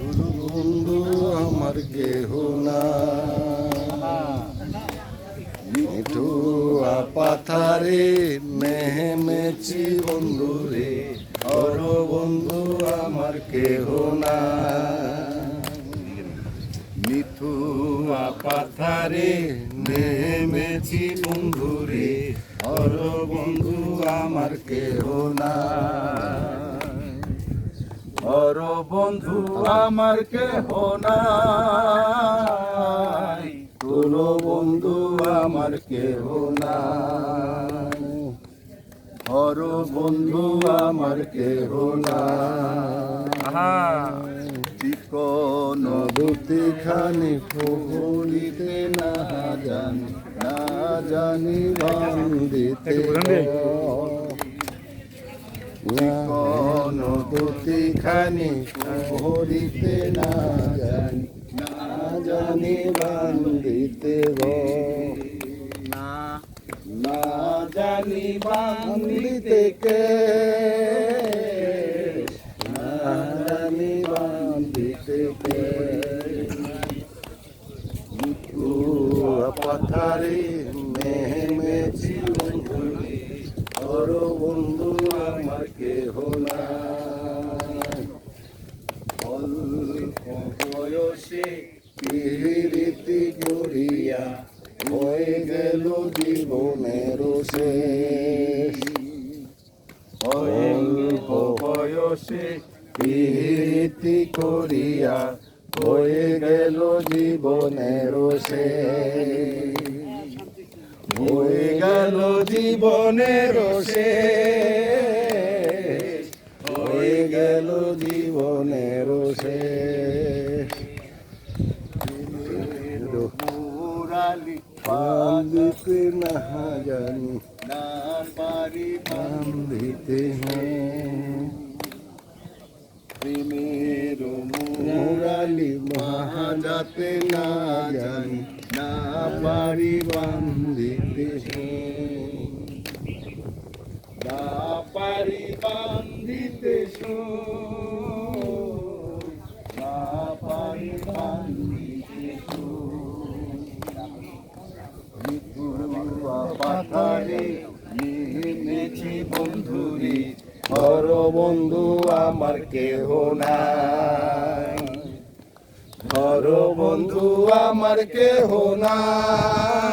বন্ধু আমার কেহ না, মিঠু পাথারে নেমেছি বন্ধু রে, অর বন্ধু আমার কেহ না। মিঠু পাথারে নেমেছি বন্ধু রে, অর বন্ধু আমার কেহ না। অর বন্ধু আমার কেহ নাই, তোলো বন্ধু আমার কেহ নাই। অর বন্ধু আমার কেহ নাই। চিকন দুটি খানি ফুলিতে না জানি বান্দিতে চিকন দুটি খানি ফুলিতে না জানি বান্দিতে না জানি বান্দিতে কে, না জানি বান্দিতে কে। মিঠু পাথারে নেমেছি বন্ধু রে, অর বন্ধু আমার কেহ নাই। অল্প বয়সে প্রীতি করিয়া হয়ে গেল জীবনের শেষ। অল্প বয়সে প্রীতি করিয়া হয়ে গেল জীবনের শেষ। হয়ে গেল জীবনের শেষ, হয়ে গেল জীবনের শেষ। বান্ধিতে না জানি না পারি বান্ধিতে প্রেমের মুরালি মহাজাতে না জানি না পারি বান্ধিতে না পারি বান্ধিতে না পারি বান্ধিতে। পাথারে নেমেছি বন্ধু রে, অর বন্ধু আমার কেহ নাই। অর বন্ধু আমার কেহ নাই,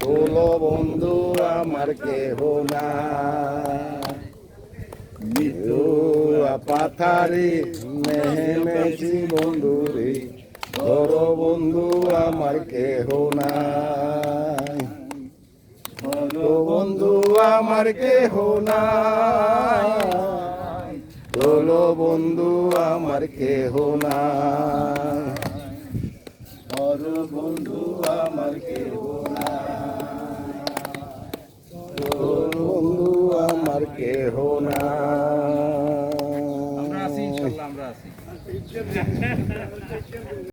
তোলো বন্ধু আমার কেহ নাই। মিঠু পাথারে নেমেছি বন্ধু রে, অর বন্ধু আমার কেহ নাই। অর বন্ধু আমার কেহ নাই, তোলো বন্ধু আমার কেহ নাই। অর বন্ধু আমার কেহ নাই, তোলো বন্ধু আমার কেহ নাই। আমরা আছি, ইনশাআল্লাহ আমরা আছি।